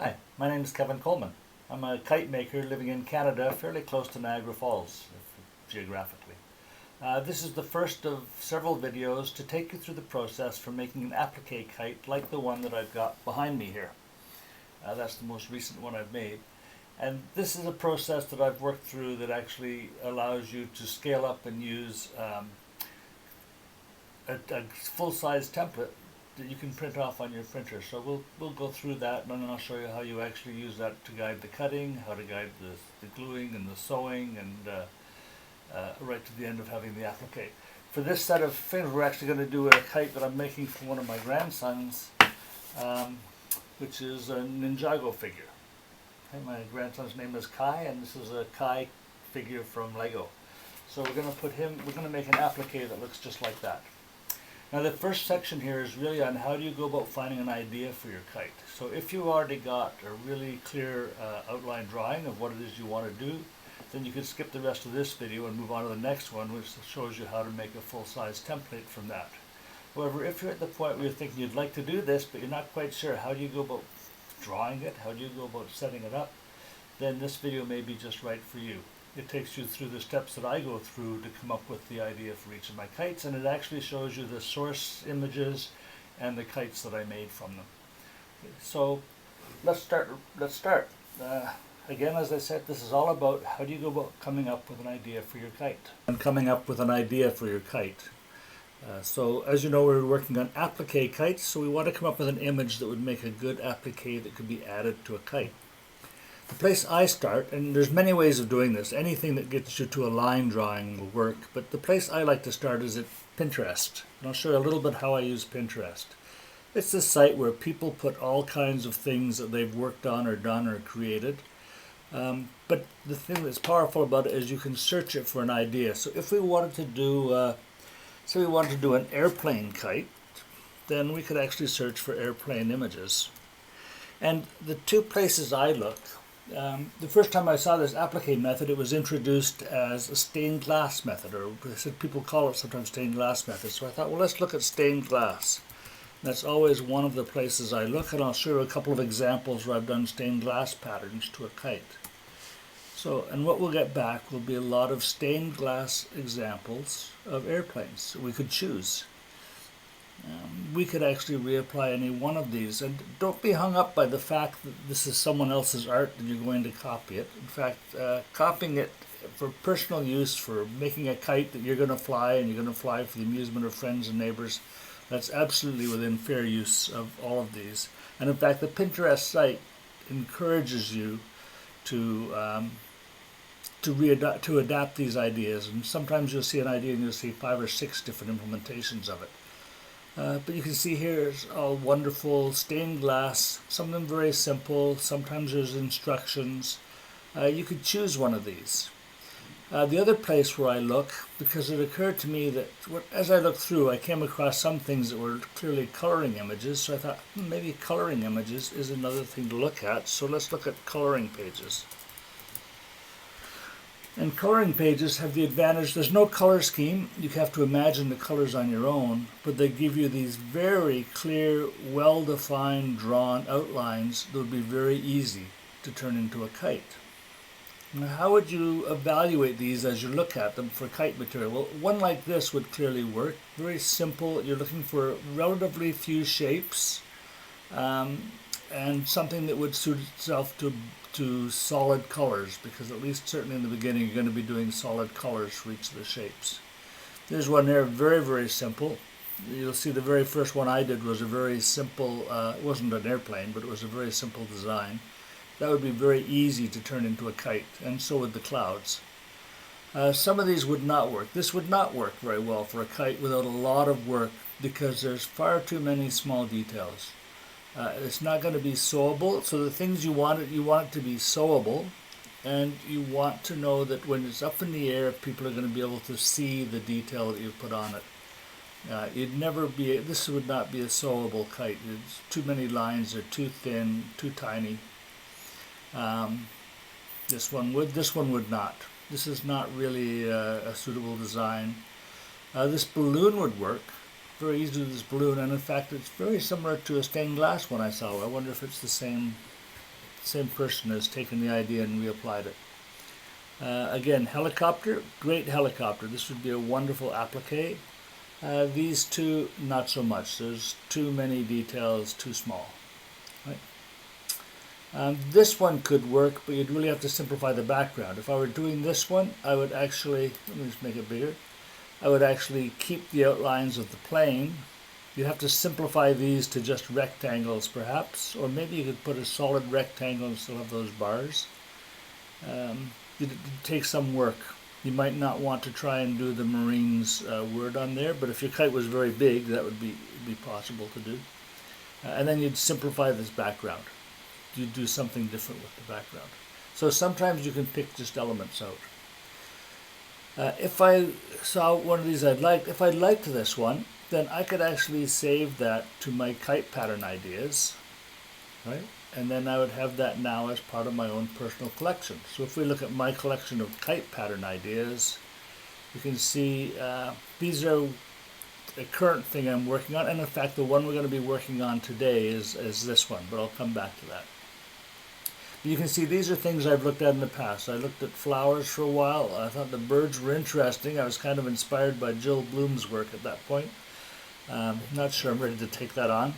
Hi, my name is Kevin Coleman. I'm a kite maker living in Canada, fairly close to Niagara Falls, geographically. This is the first of several videos to take you through the process for making an applique kite like the one that I've got behind me here. That's the most recent one I've made. And this is a process that I've worked through that actually allows you to scale up and use a full-size template that you can print off on your printer. So we'll go through that, and then I'll show you how you actually use that to guide the cutting, how to guide the gluing and the sewing, and right to the end of having the applique. For this set of things, we're actually going to do a kite that I'm making for one of my grandsons, which is a Ninjago figure. Okay, my grandson's name is Kai, and this is a Kai figure from Lego. So we're going to make an applique that looks just like that. Now the first section here is really on how do you go about finding an idea for your kite. So if you've already got a really clear outline drawing of what it is you want to do, then you can skip the rest of this video and move on to the next one, which shows you how to make a full-size template from that. However, if you're at the point where you're thinking you'd like to do this, but you're not quite sure how do you go about drawing it, how do you go about setting it up, then this video may be just right for you. It takes you through the steps that I go through to come up with the idea for each of my kites, and it actually shows you the source images and the kites that I made from them. Okay, so let's start. Again, as I said, this is all about how do you go about coming up with an idea for your kite. So as you know, we're working on applique kites, so we want to come up with an image that would make a good applique that could be added to a kite. The place I start, and there's many ways of doing this, anything that gets you to a line drawing will work, but the place I like to start is at Pinterest. And I'll show you a little bit how I use Pinterest. It's this site where people put all kinds of things that they've worked on or done or created. But the thing that's powerful about it is you can search it for an idea. So if we wanted to do, say we wanted to do an airplane kite, then we could actually search for airplane images. And the two places I look, the first time I saw this applique method, it was introduced as a stained glass method, or people call it sometimes stained glass method. So I thought, well, let's look at stained glass. That's always one of the places I look, and I'll show you a couple of examples where I've done stained glass patterns to a kite. So, and what we'll get back will be a lot of stained glass examples of airplanes we could choose. We could actually reapply any one of these, and don't be hung up by the fact that this is someone else's art and you're going to copy it. In fact, copying it for personal use, for making a kite that you're going to fly and you're going to fly for the amusement of friends and neighbors, that's absolutely within fair use of all of these. And in fact, the Pinterest site encourages you to adapt these ideas, and sometimes you'll see an idea and you'll see 5 or 6 different implementations of it. But you can see here it's all wonderful stained glass, some of them very simple, sometimes there's instructions. You could choose one of these. The other place where I look, because it occurred to me that as I looked through, I came across some things that were clearly coloring images, so I thought maybe coloring images is another thing to look at, so let's look at coloring pages. And coloring pages have the advantage, there's no color scheme, you have to imagine the colors on your own, but they give you these very clear, well-defined, drawn outlines that would be very easy to turn into a kite. Now, how would you evaluate these as you look at them for kite material? Well, one like this would clearly work, very simple, you're looking for relatively few shapes, and something that would suit itself to solid colors, because at least certainly in the beginning you're going to be doing solid colors for each of the shapes. There's one there, very, very simple. You'll see the very first one I did was a very simple, it wasn't an airplane, but it was a very simple design. That would be very easy to turn into a kite, and so would the clouds. Some of these would not work. This would not work very well for a kite without a lot of work, because there's far too many small details. It's not going to be sewable, so the things you want it to be sewable, and you want to know that when it's up in the air, people are going to be able to see the detail that you've put on it. This would not be a sewable kite. It's too many lines, they're too thin, too tiny. This one would not. This is not really a suitable design. This balloon would work. Very easy to do this balloon, and in fact it's very similar to a stained glass one I saw. I wonder if it's the same same person has taken the idea and reapplied it. Again, helicopter, great helicopter. This would be a wonderful applique. These two, not so much. There's too many details, too small. Right? This one could work, but you'd really have to simplify the background. If I were doing this one, I would actually, let me just make it bigger. I would actually keep the outlines of the plane. You'd have to simplify these to just rectangles perhaps, or maybe you could put a solid rectangle and still have those bars. It'd take some work. You might not want to try and do the Marines word on there, but if your kite was very big, that would be possible to do. And then you'd simplify this background. You'd do something different with the background. So sometimes you can pick just elements out. If I saw one of these if I liked this one, then I could actually save that to my kite pattern ideas, right? And then I would have that now as part of my own personal collection. So if we look at my collection of kite pattern ideas, you can see these are a current thing I'm working on, and in fact the one we're going to be working on today is this one, but I'll come back to that. You can see these are things I've looked at in the past. I looked at flowers for a while. I thought the birds were interesting. I was kind of inspired by Jill Bloom's work at that point. Not sure I'm ready to take that on.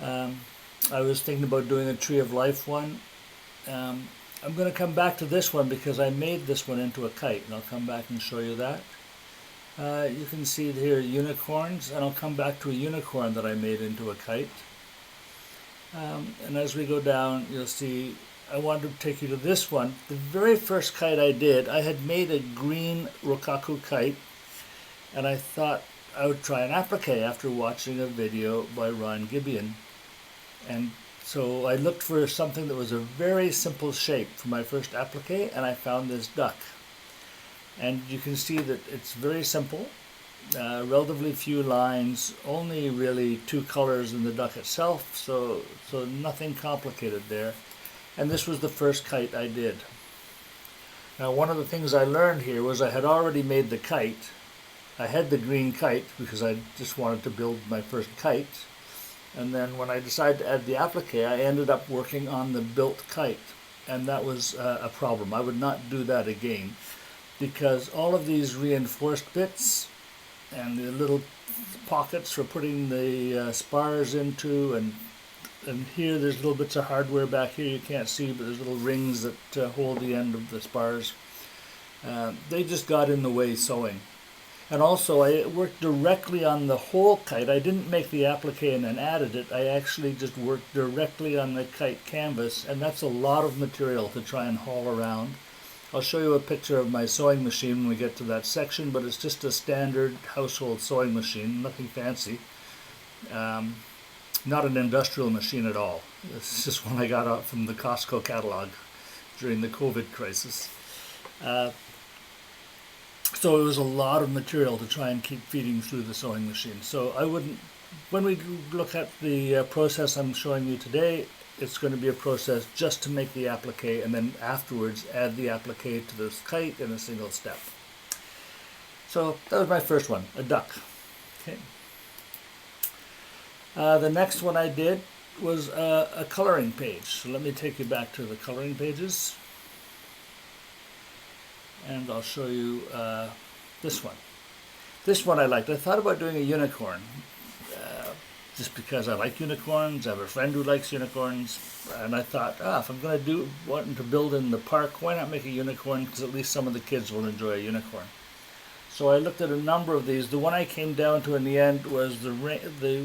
I was thinking about doing a Tree of Life one. I'm going to come back to this one because I made this one into a kite, and I'll come back and show you that. You can see here unicorns, and I'll come back to a unicorn that I made into a kite. And as we go down, you'll see I wanted to take you to this one. The very first kite I did, I had made a green Rokaku kite, and I thought I would try an applique after watching a video by Ron Gibeon. And so I looked for something that was a very simple shape for my first applique, and I found this duck. And you can see that it's very simple, relatively few lines, only really two colors in the duck itself, so nothing complicated there. And this was the first kite I did. Now one of the things I learned here was I had already made the kite. I had the green kite because I just wanted to build my first kite. And then when I decided to add the applique, I ended up working on the built kite. And that was a problem. I would not do that again because all of these reinforced bits and the little pockets for putting the spars into, and here there's little bits of hardware back here you can't see, but there's little rings that hold the end of the spars. They just got in the way sewing. And also I worked directly on the whole kite. I didn't make the applique and then added it. I actually just worked directly on the kite canvas, and that's a lot of material to try and haul around. I'll show you a picture of my sewing machine when we get to that section, but it's just a standard household sewing machine, nothing fancy. Not an industrial machine at all. It's just one I got out from the Costco catalog during the COVID crisis. So it was a lot of material to try and keep feeding through the sewing machine. So I wouldn't, when we look at the process I'm showing you today, it's going to be a process just to make the applique, and then afterwards add the applique to this kite in a single step. So that was my first one, a duck. Okay. The next one I did was a coloring page. So let me take you back to the coloring pages. And I'll show you this one. This one I liked. I thought about doing a unicorn, just because I like unicorns. I have a friend who likes unicorns, and I thought, if I'm going to wanting to build in the park, why not make a unicorn? Because at least some of the kids will enjoy a unicorn. So I looked at a number of these. The one I came down to in the end was the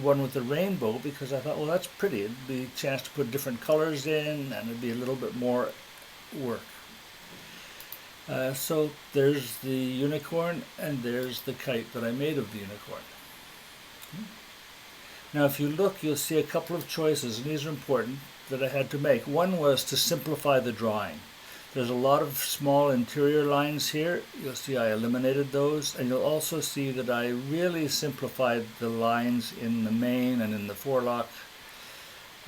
one with the rainbow, because I thought, well, that's pretty. It'd be a chance to put different colors in, and it'd be a little bit more work. So there's the unicorn, and there's the kite that I made of the unicorn. Now if you look, you'll see a couple of choices, and these are important, that I had to make. One was to simplify the drawing. There's a lot of small interior lines here. You'll see I eliminated those, and you'll also see that I really simplified the lines in the mane and in the forelock,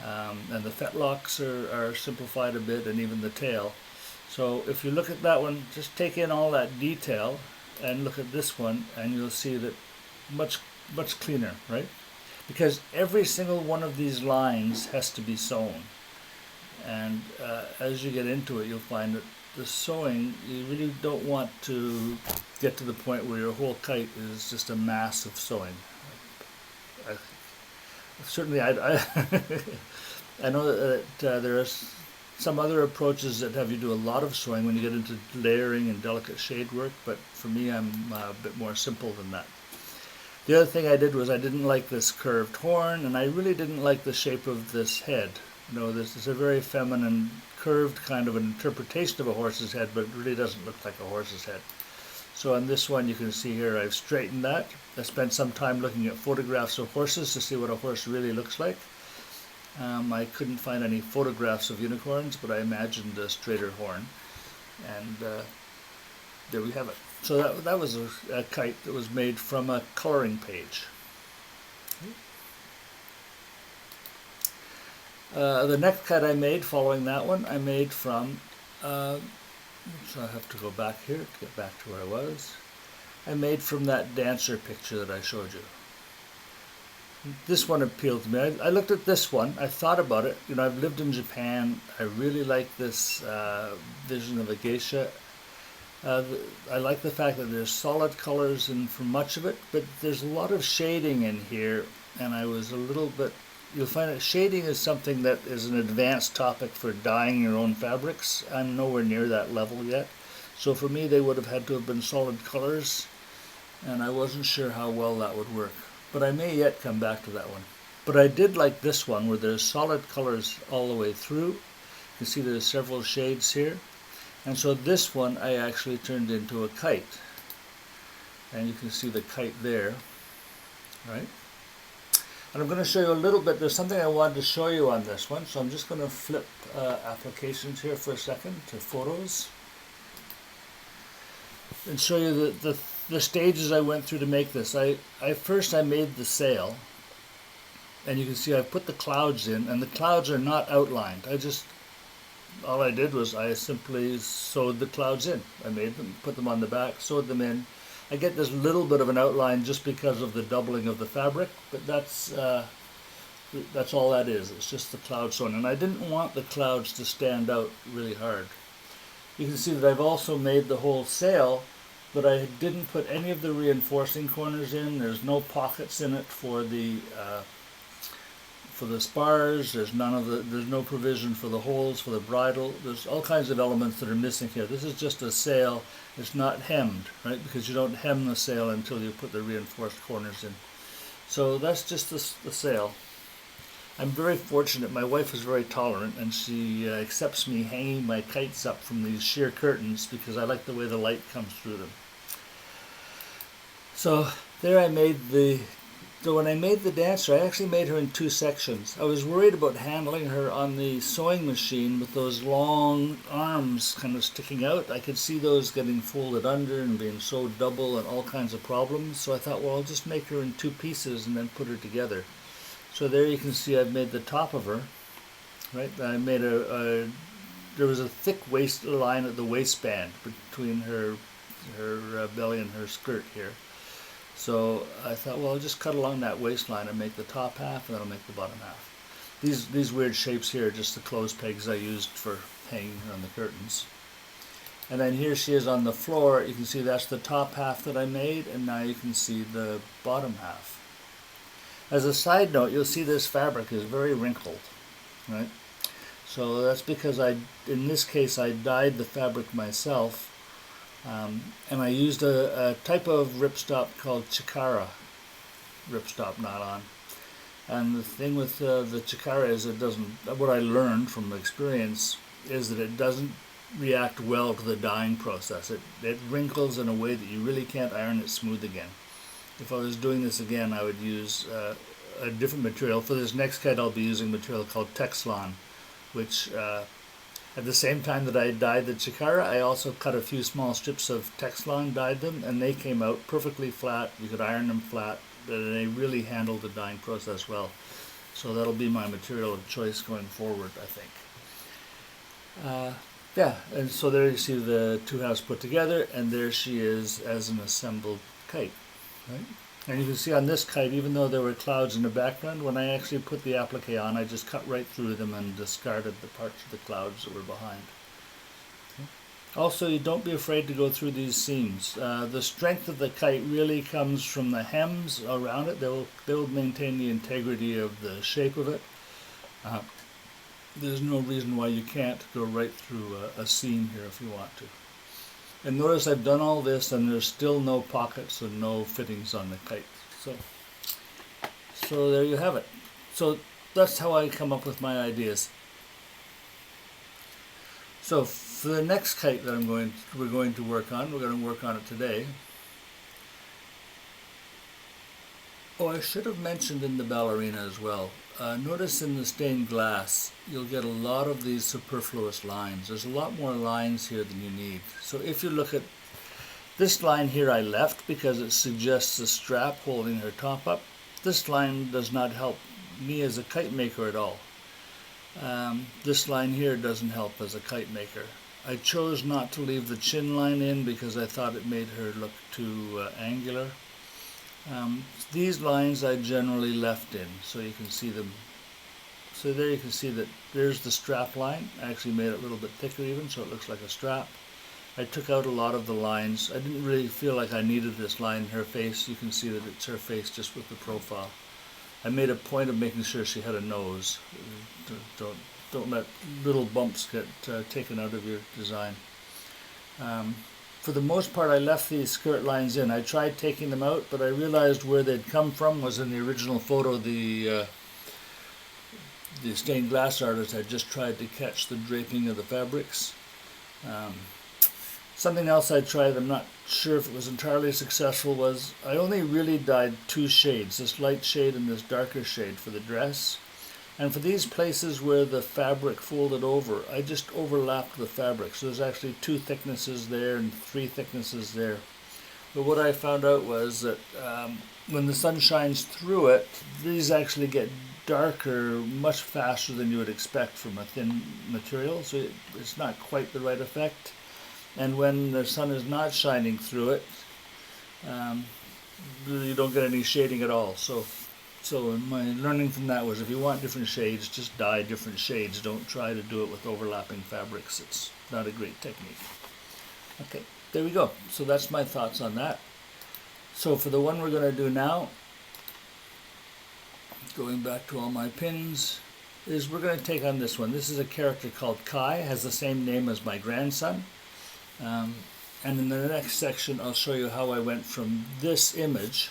and the fetlocks are simplified a bit, and even the tail. So if you look at that one, just take in all that detail and look at this one, and you'll see that much cleaner, right? Because every single one of these lines has to be sewn. And as you get into it, you'll find that the sewing, you really don't want to get to the point where your whole kite is just a mass of sewing. I, certainly, I know that there are some other approaches that have you do a lot of sewing when you get into layering and delicate shade work, but for me, I'm a bit more simple than that. The other thing I did was I didn't like this curved horn, and I really didn't like the shape of this head. You know, this is a very feminine, curved kind of an interpretation of a horse's head, but it really doesn't look like a horse's head. So on this one, you can see here I've straightened that. I spent some time looking at photographs of horses to see what a horse really looks like. I couldn't find any photographs of unicorns, but I imagined a straighter horn. And there we have it. So that was a kite that was made from a coloring page. The next kite I made following that one, I made from, so I have to go back here to get back to where I was. I made from that dancer picture that I showed you. This one appealed to me. I looked at this one, I thought about it. You know, I've lived in Japan. I really like this vision of a geisha. I like the fact that there's solid colors in for much of it, but there's a lot of shading in here, and I was a little bit, you'll find that shading is something that is an advanced topic for dyeing your own fabrics. I'm nowhere near that level yet. So for me, they would have had to have been solid colors, and I wasn't sure how well that would work. But I may yet come back to that one. But I did like this one where there's solid colors all the way through. You can see there's several shades here. And so this one I actually turned into a kite. And you can see the kite there, right? And I'm going to show you a little bit, there's something I wanted to show you on this one, so I'm just going to flip applications here for a second to photos. And show you the stages I went through to make this. First I made the sail, and you can see I put the clouds in, and the clouds are not outlined. All I did was I simply sewed the clouds in. I made them, put them on the back, sewed them in. I get this little bit of an outline just because of the doubling of the fabric, but that's all that is. It's just the cloud sewn, and I didn't want the clouds to stand out really hard. You can see that I've also made the whole sail, but I didn't put any of the reinforcing corners in. There's no pockets in it for the spars. There's no provision for the holes for the bridle. There's all kinds of elements that are missing here. This is just a sail. It's not hemmed, right? Because you don't hem the sail until you put the reinforced corners in. So that's just the sail. I'm very fortunate. My wife is very tolerant, and she accepts me hanging my kites up from these sheer curtains because I like the way the light comes through them. So there I made so when I made the dancer, I actually made her in two sections. I was worried about handling her on the sewing machine with those long arms kind of sticking out. I could see those getting folded under and being sewed double and all kinds of problems. So I thought, well, I'll just make her in two pieces and then put her together. So there you can see I've made the top of her, right? I made there was a thick waistline at the waistband between her belly and her skirt here. So I thought, well, I'll just cut along that waistline and make the top half, and then I'll make the bottom half. These weird shapes here are just the clothes pegs I used for hanging on the curtains. And then here she is on the floor. You can see that's the top half that I made, and now you can see the bottom half. As a side note, you'll see this fabric is very wrinkled, right? So that's because in this case, I dyed the fabric myself. And I used a type of ripstop called Chikara ripstop nylon. And the thing with the Chikara is what I learned from experience is that it doesn't react well to the dyeing process. It wrinkles in a way that you really can't iron it smooth again. If I was doing this again, I would use a different material. For this next kite, I'll be using material called Texlon, which at the same time that I dyed the Chikara, I also cut a few small strips of Texlon, dyed them, and they came out perfectly flat. You could iron them flat, and they really handled the dyeing process well. So that'll be my material of choice going forward, I think. Yeah, and so there you see the two halves put together, and there she is as an assembled kite, right? And you can see on this kite, even though there were clouds in the background, when I actually put the applique on, I just cut right through them and discarded the parts of the clouds that were behind. Also, you don't be afraid to go through these seams. The strength of the kite really comes from the hems around it. They'll maintain the integrity of the shape of it. There's no reason why you can't go right through a seam here if you want to. And notice I've done all this and there's still no pockets and no fittings on the kite. So there you have it. So that's how I come up with my ideas. So for the next kite that we're going to work on it today. Oh, I should have mentioned in the ballerina as well. Notice in the stained glass, you'll get a lot of these superfluous lines. There's a lot more lines here than you need. So if you look at this line here, I left because it suggests a strap holding her top up. This line does not help me as a kite maker at all. This line here doesn't help as a kite maker. I chose not to leave the chin line in because I thought it made her look too angular. These lines I generally left in, so you can see them. So there you can see that there's the strap line. I actually made it a little bit thicker even, so it looks like a strap. I took out a lot of the lines. I didn't really feel like I needed this line in her face. You can see that it's her face just with the profile. I made a point of making sure she had a nose. Don't let little bumps get taken out of your design. For the most part, I left these skirt lines in. I tried taking them out, but I realized where they'd come from was in the original photo. The stained glass artist had just tried to catch the draping of the fabrics. Something else I tried, I'm not sure if it was entirely successful, was I only really dyed two shades, this light shade and this darker shade for the dress. And for these places where the fabric folded over, I just overlapped the fabric. So there's actually two thicknesses there and three thicknesses there. But what I found out was that when the sun shines through it, these actually get darker much faster than you would expect from a thin material. So it's not quite the right effect. And when the sun is not shining through it, you don't get any shading at all. So my learning from that was if you want different shades, just dye different shades. Don't try to do it with overlapping fabrics. It's not a great technique. Okay, there we go. So that's my thoughts on that. So for the one we're going to do now, going back to all my pins, is we're going to take on this one. This is a character called Kai, has the same name as my grandson. And in the next section, I'll show you how I went from this image.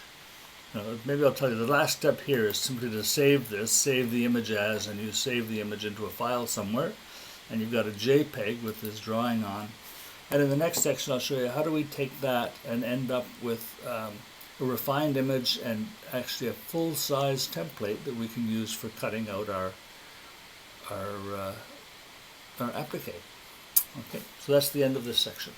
Maybe I'll tell you the last step here is simply to save this, save the image as, and you save the image into a file somewhere. And you've got a JPEG with this drawing on. And in the next section, I'll show you how do we take that and end up with a refined image and actually a full-size template that we can use for cutting out our applique. Okay, so that's the end of this section.